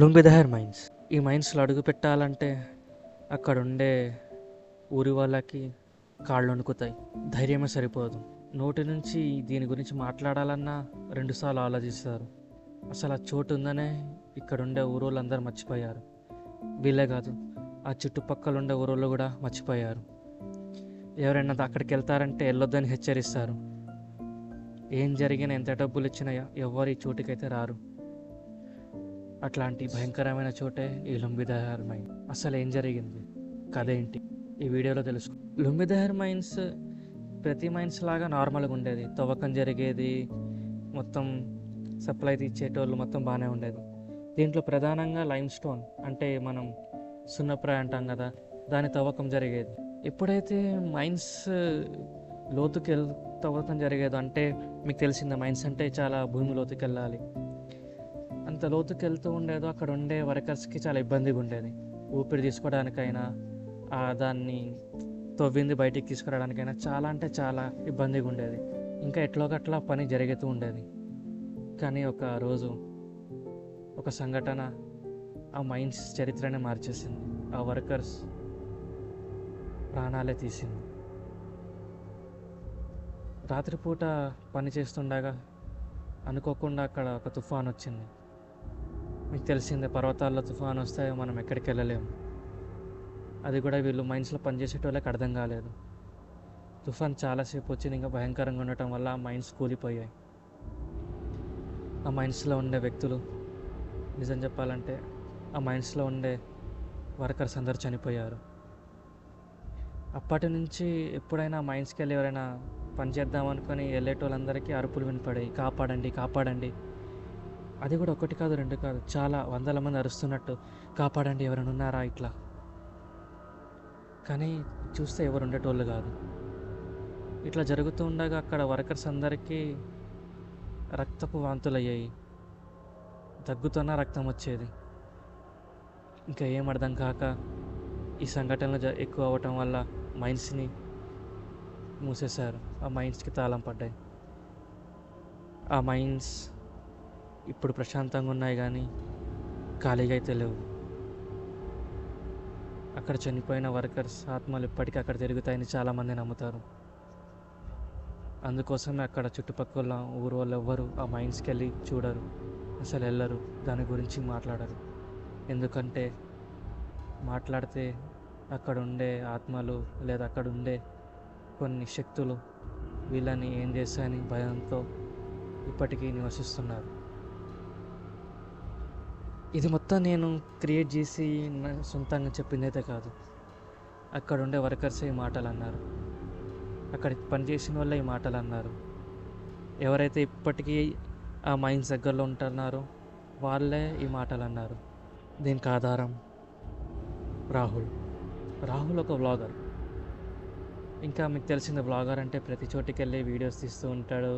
లుంబిదహర్ mines. ఈ మైన్స్లో అడుగు పెట్టాలంటే అక్కడుండే ఊరి వాళ్ళకి కాళ్ళు వణుకుతాయి, ధైర్యమే సరిపోదు. నోటి నుంచి దీని గురించి మాట్లాడాలన్నా 2 సార్లు ఆలోచిస్తారు. అసలు ఆ చోటు ఉందనే ఇక్కడుండే ఊరోళ్ళందరూ మర్చిపోయారు. వీళ్ళే కాదు, ఆ చుట్టుపక్కల ఉండే ఊరోళ్ళు కూడా మర్చిపోయారు. ఎవరైనా అక్కడికి వెళ్తారంటే వెళ్ళొద్దని హెచ్చరిస్తారు. ఏం జరిగినా ఎంత డబ్బులు ఇచ్చినా ఎవరు ఈ చోటుకైతే రారు. అట్లాంటి భయంకరమైన చోటే ఈ లుంబిదహర్ మైన్. అసలు ఏం జరిగింది, కథ ఏంటి, ఈ వీడియోలో తెలుసు. లుంబిదహర్ మైన్స్ ప్రతి మైన్స్ లాగా నార్మల్గా ఉండేది. తవ్వకం జరిగేది, మొత్తం సప్లై ఇచ్చేటోళ్ళు మొత్తం బాగానే ఉండేది. దీంట్లో ప్రధానంగా లైమ్ స్టోన్ అంటే మనం సున్నప్రాయ అంటాం కదా, దాని తవ్వకం జరిగేది. ఎప్పుడైతే మైన్స్ లోతుకి తవ్వకం జరిగేదో, అంటే మీకు తెలిసిందే మైన్స్ అంటే చాలా భూమి లోతుకి వెళ్ళాలి. అంత లోతుకి వెళ్తూ ఉండేదో అక్కడ ఉండే వర్కర్స్కి చాలా ఇబ్బందిగా ఉండేది. ఊపిరి తీసుకోవడానికైనా దాన్ని తవ్వింది బయటికి తీసుకురావడానికైనా చాలా అంటే చాలా ఇబ్బందిగా ఉండేది. ఇంకా ఎట్లోకట్లా పని జరుగుతూ ఉండేది. కానీ ఒక రోజు ఒక సంఘటన ఆ మైన్స్ చరిత్రనే మార్చేసింది. ఆ వర్కర్స్ ప్రాణాలే తీసింది. రాత్రిపూట పని చేస్తుండగా అనుకోకుండా అక్కడ ఒక తుఫాన్ వచ్చింది. మీకు తెలిసిందే, పర్వతాల్లో తుఫాన్ వస్తే మనం ఎక్కడికి వెళ్ళలేము. అది కూడా వీళ్ళు మైన్స్లో పనిచేసేటోళ్ళకి అర్థం కాలేదు. తుఫాన్ చాలాసేపు వచ్చింది, ఇంకా భయంకరంగా ఉండటం వల్ల ఆ మైన్స్ కూలిపోయాయి. ఆ మైన్స్లో ఉండే వ్యక్తులు, నిజం చెప్పాలంటే ఆ మైన్స్లో ఉండే వర్కర్స్ అందరూ చనిపోయారు. అప్పటి నుంచి ఎప్పుడైనా మైన్స్కి వెళ్ళి ఎవరైనా పని చేద్దామనుకొని వెళ్ళేటోళ్ళందరికీ అరుపులు వినపడాయి, కాపాడండి కాపాడండి. అది కూడా ఒకటి కాదు, 2 కాదు, చాలా వందల మంది అరుస్తున్నట్టు, కాపాడండి ఎవరైనా ఉన్నారా ఇట్లా. కానీ చూస్తే ఎవరు ఉండేటోళ్ళు కాదు. ఇట్లా జరుగుతూ ఉండగా అక్కడ వర్కర్స్ అందరికీ రక్తపు వాంతులు అయ్యాయి, దగ్గుతున్న రక్తం వచ్చేది. ఇంకా ఏం అర్థం కాక ఈ సంఘటనలు ఎక్కువ అవ్వటం వల్ల మైన్స్ని మూసేశారు. ఆ మైన్స్కి తాళం పడ్డాయి. ఆ మైన్స్ ఇప్పుడు ప్రశాంతంగా ఉన్నాయి కానీ ఖాళీగా అయితే లేవు. అక్కడ చనిపోయిన వర్కర్స్ ఆత్మలు ఇప్పటికీ అక్కడ తిరుగుతాయని చాలామంది నమ్ముతారు. అందుకోసమే అక్కడ చుట్టుపక్కల ఊరు వాళ్ళు ఎవ్వరు ఆ మైన్స్కి వెళ్ళి చూడరు, అసలు వెళ్ళరు, దాని గురించి మాట్లాడరు. ఎందుకంటే మాట్లాడితే అక్కడ ఉండే ఆత్మలు లేదా అక్కడ ఉండే కొన్ని శక్తులు వీళ్ళని ఏం చేస్తాయని భయంతో ఇప్పటికీ నివసిస్తున్నారు. ఇది మొత్తం నేను క్రియేట్ చేసి సొంతంగా చెప్పిందైతే కాదు. అక్కడ ఉండే వర్కర్స్ ఈ మాటలు అన్నారు, అక్కడ పనిచేసిన వాళ్ళే ఈ మాటలు అన్నారు. ఎవరైతే ఇప్పటికీ ఆ మైన్స్ దగ్గరలో ఉంటున్నారో వాళ్ళే ఈ మాటలు అన్నారు. దీనికి ఆధారం రాహుల్ ఒక వ్లాగర్. ఇంకా మీకు తెలిసింది, వ్లాగర్ అంటే ప్రతి చోటికి వెళ్ళి వీడియోస్ తీస్తూ ఉంటాడు,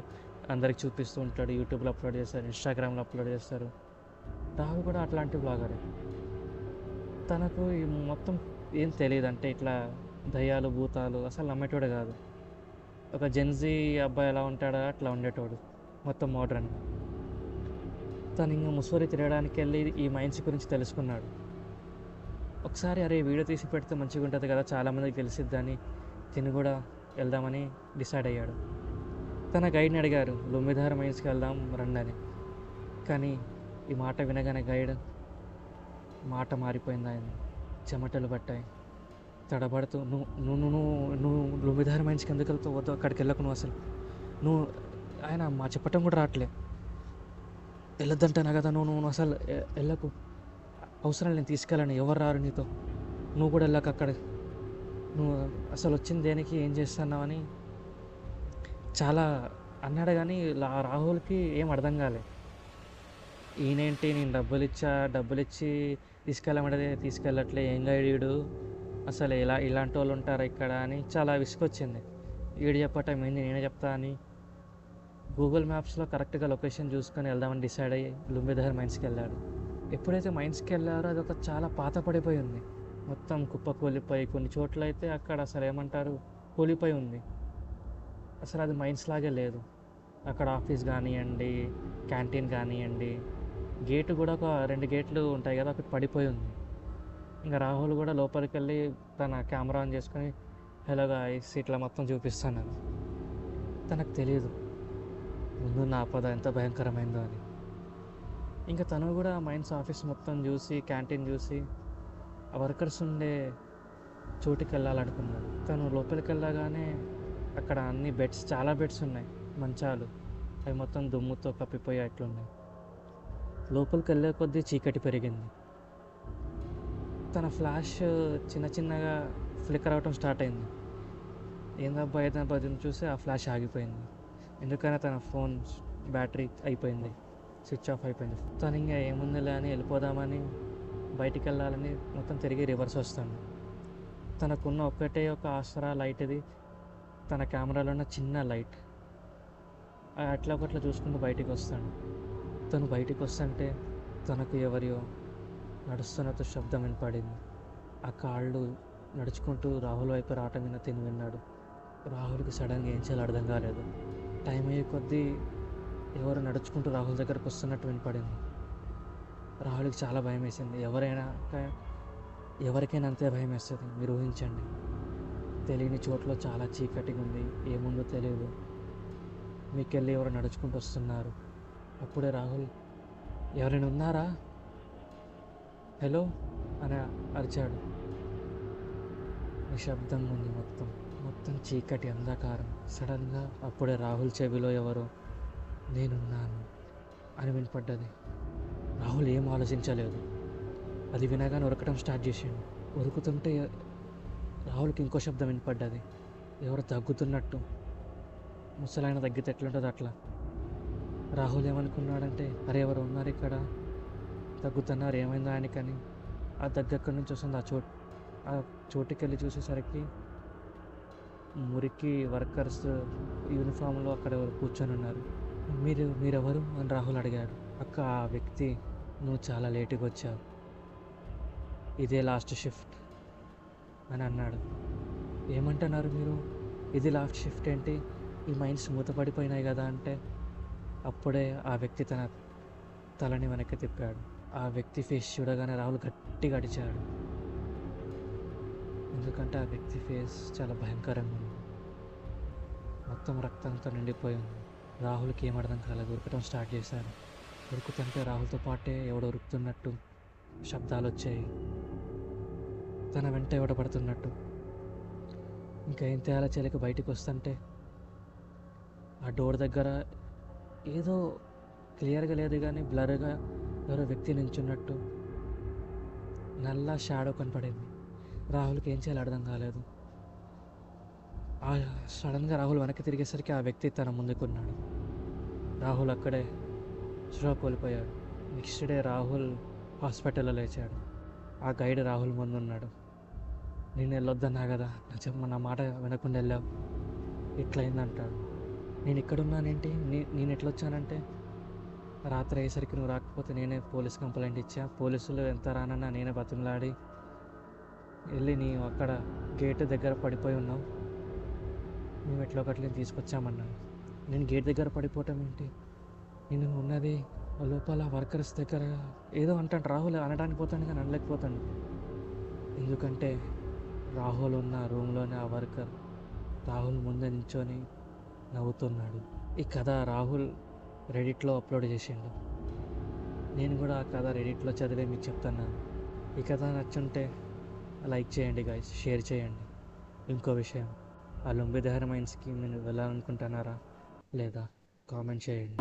అందరికి చూపిస్తూ ఉంటాడు, యూట్యూబ్లో అప్లోడ్ చేస్తారు, ఇన్స్టాగ్రామ్లో అప్లోడ్ చేస్తారు. రాహుల్ కూడా అట్లాంటి వ్లాగరే. తనకు ఈ మొత్తం ఏం తెలియదు, అంటే ఇట్లా దయ్యాలు భూతాలు అసలు నమ్మేటోడు కాదు. ఒక జెన్జీ అబ్బాయి ఎలా ఉంటాడో అట్లా ఉండేటోడు, మొత్తం మోడ్రన్. తను ఇంకా ముసూరి తిరగడానికి వెళ్ళి ఈ మైన్స్ గురించి తెలుసుకున్నాడు. ఒకసారి అరే వీడియో తీసి పెడితే మంచిగా ఉంటుంది కదా, చాలామందికి తెలిసిద్దని తిని కూడా వెళ్దామని డిసైడ్ అయ్యాడు. తన గైడ్ని అడిగారు, లుంబిదహర్ మైన్స్కి వెళ్దాం రండి అని. కానీ ఈ మాట వినగానే గైడ్ మాట మారిపోయింది. ఆయన చెమటలు పట్టాయి, తడబడుతూ నువ్వు లుంబిదహర్ మైన్స్కి ఎందుకు వెళ్తావు, వద్దు అక్కడికి వెళ్ళకు నువ్వు, అసలు నువ్వు, ఆయన మా చెప్పటం కూడా రావట్లే, వెళ్ళొద్దంటానా కదా, నువ్వు అసలు వెళ్ళకు, అవసరం నేను తీసుకెళ్ళను, ఎవరు రారు నీతో, నువ్వు కూడా వెళ్ళక అక్కడ, నువ్వు అసలు వచ్చింది దేనికి, ఏం చేస్తున్నావని చాలా అన్నాడు. కానీ రాహుల్కి ఏం అర్థం కాలే. ఈయనేంటి, నేను డబ్బులు ఇచ్చి తీసుకెళ్ళమంటే తీసుకెళ్ళట్లే, ఏం గైడ్ అసలు ఇలాంటి వాళ్ళు ఉంటారా ఇక్కడ అని చాలా విసుకొచ్చింది. వీడు చెప్పటం ఏంది, నేనే చెప్తా అని గూగుల్ మ్యాప్స్లో కరెక్ట్గా లొకేషన్ చూసుకొని వెళ్దామని డిసైడ్ అయ్యి లుంబిదహర్ మైన్స్కి వెళ్ళాడు. ఎప్పుడైతే మైన్స్కి వెళ్ళారో అది ఒక చాలా పాత పడిపోయి ఉంది, మొత్తం కుప్ప కూలిపోయి, కొన్ని చోట్ల అయితే అక్కడ అసలు ఏమంటారు కూలిపోయి ఉంది. అసలు అది మైన్స్ లాగే లేదు. అక్కడ ఆఫీస్ కానివ్వండి, క్యాంటీన్ కానివ్వండి, గేటు కూడా ఒక 2 గేట్లు ఉంటాయి కదా, ఒకటి పడిపోయి ఉంది. ఇంకా రాహుల్ కూడా లోపలికి వెళ్ళి తన కెమెరా ఆన్ చేసుకొని హలో గాయ్స్ ఇట్లా మొత్తం చూపిస్తున్నాను. తనకు తెలియదు ముందు నా ఆపద ఎంత భయంకరమైందో అని. ఇంకా తను కూడా మైన్స్ ఆఫీస్ మొత్తం చూసి, క్యాంటీన్ చూసి, ఆ వర్కర్స్ ఉండే చోటుకి వెళ్ళాలనుకున్నాడు. తను లోపలికి వెళ్ళగానే అక్కడ అన్ని బెడ్స్, చాలా బెడ్స్ ఉన్నాయి, మంచాలు, అవి మొత్తం దుమ్ముతో కప్పిపోయి అట్లున్నాయి. లోపలికి వెళ్ళే కొద్దీ చీకటి పెరిగింది. తన ఫ్లాష్ చిన్న చిన్నగా ఫ్లిక్కర్ అవటం స్టార్ట్ అయింది. ఏందబ్బా అని చూసి ఆ ఫ్లాష్ ఆగిపోయింది. ఎందుకైనా తన ఫోన్ బ్యాటరీ అయిపోయింది, స్విచ్ ఆఫ్ అయిపోయింది. తను ఇంకా ఏముందిలే అని వెళ్ళిపోదామని బయటికి వెళ్ళాలని మొత్తం తిరిగి రివర్స్ వస్తాడు. తనకున్న ఒక్కటే ఒక ఆసరా లైట్, ఇది తన కెమెరాలో ఉన్న చిన్న లైట్. అట్లా ఒకట్లా చూసుకుంటూ బయటికి వస్తాడు. తను బయటికి వస్తుంటే తనకు ఎవరియో నడుస్తున్నట్టు శబ్దం వినపడింది. ఆ కాళ్ళు నడుచుకుంటూ రాహుల్ వైపు రావటం మీద తిని విన్నాడు. రాహుల్కి సడన్గా ఏం చేయాలో అర్థం కాలేదు. టైం అయ్యే కొద్దీ ఎవరు నడుచుకుంటూ రాహుల్ దగ్గరకు వస్తున్నట్టు వినపడింది. రాహుల్కి చాలా భయం వేసింది. ఎవరికైనా అంతే భయం వేస్తుంది, మీరు ఊహించండి. తెలియని చోట్ల చాలా చీకటిగా ఉంది, ఏముందో తెలియదు. మీకెళ్ళి ఎవరు నడుచుకుంటూ వస్తున్నారు. అప్పుడే రాహుల్ ఎవరైనా ఉన్నారా, హలో అని అరిచాడు. నిశ్శబ్దంగా ఉంది మొత్తం చీకటి, అంధకారం. సడన్గా అప్పుడే రాహుల్ చెవిలో ఎవరో నేనున్నాను అని వినపడ్డది. రాహుల్ ఏం ఆలోచించలేదు, అది వినగానే ఉరకటం స్టార్ట్ చేసిండు. ఉరుకుతుంటే రాహుల్కి ఇంకో శబ్దం వినపడ్డది, ఎవరు తగ్గుతున్నట్టు. ముసలాయన తగ్గితే ఎట్లుంటుంది అట్లా. రాహుల్ ఏమనుకున్నాడంటే అరే ఎవరు ఉన్నారు ఇక్కడ, తగ్గుతున్నారు, ఏమైందా ఆయనకని. ఆ దగ్గర నుంచి వస్తుంది. ఆ చోటుకి వెళ్ళి చూసేసరికి మురికి వర్కర్స్ యూనిఫామ్లో అక్కడ కూర్చొని ఉన్నారు. మీరెవరు అని రాహుల్ అడిగాడు. అక్క, ఆ వ్యక్తి నువ్వు చాలా లేటుగా వచ్చావు, ఇదే లాస్ట్ షిఫ్ట్ అని అన్నాడు. ఏమంటున్నారు మీరు, ఇది లాస్ట్ షిఫ్ట్ ఏంటి, ఈ మైండ్స్ మూతపడిపోయినాయి కదా అంటే అప్పుడే ఆ వ్యక్తి తన తలని వెనక్కి తిప్పాడు. ఆ వ్యక్తి ఫేస్ చూడగానే రాహుల్ గట్టిగా అడిచాడు. ఎందుకంటే ఆ వ్యక్తి ఫేస్ చాలా భయంకరంగా ఉంది, మొత్తం రక్తంతో నిండిపోయింది. రాహుల్కి ఏం అర్థం కాలేదు, ఉరకటం స్టార్ట్ చేశాడు. ఉరుకుతుంటే రాహుల్తో పాటే ఎవడో ఉరుకుతున్నట్టు శబ్దాలు వచ్చాయి, తన వెంట ఎవడ పడుతున్నట్టు. ఇంకా ఏం తేలా చెలికి బయటికి వస్తుంటే ఆ డోర్ దగ్గర ఏదో క్లియర్గా లేదు కానీ బ్లర్గా ఎవరో వ్యక్తి నించున్నట్టు నల్ల షాడో కనపడింది. రాహుల్కి ఏం చేయాలో అర్థం కాలేదు. సడన్గా రాహుల్ వెనక్కి తిరిగేసరికి ఆ వ్యక్తి తన ముందుకున్నాడు. రాహుల్ అక్కడే స్పృహ కోల్పోయాడు. నెక్స్ట్ డే రాహుల్ హాస్పిటల్లో లేచాడు. ఆ గైడ్ రాహుల్ ముందున్నాడు. నేను వెళ్ళొద్దన్నా కదా, నా మాట వినకుండా వెళ్ళావు, ఇట్లయిందంటాడు. నేను ఇక్కడున్నానేంటి, నేను ఎట్లొచ్చానంటే రాత్రి అయ్యేసరికి నువ్వు రాకపోతే నేనే పోలీస్ కంప్లైంట్ ఇచ్చా. పోలీసులు ఎంత రానన్నా నేనే బతిమలాడి వెళ్ళి నీవు అక్కడ గేట్ దగ్గర పడిపోయి ఉన్నావు, మేము ఎట్లా ఒకటి తీసుకొచ్చామన్నాను. నేను గేట్ దగ్గర పడిపోవటం ఏంటి, నేను ఉన్నది లోపల వర్కర్స్ దగ్గర ఏదో అంటాను. రాహుల్ అనడానికి పోతాను కానీ అనలేకపోతాను, ఎందుకంటే రాహుల్ ఉన్న రూమ్లోనే ఆ వర్కర్ రాహుల్ ముందే నించొని నవ్వుతున్నాడు. ఈ కథ రాహుల్ రెడిట్లో అప్లోడ్ చేసిండు. నేను కూడా ఆ కథ రెడిట్లో చదివే మీకు చెప్తున్నాను. ఈ కథ నచ్చుంటే లైక్ చేయండి గైస్, షేర్ చేయండి. ఇంకో విషయం, ఆ లొంబిదహర్ మైన్స్కి నేను వెళ్ళాలనుకుంటున్నారా లేదా కామెంట్ చేయండి.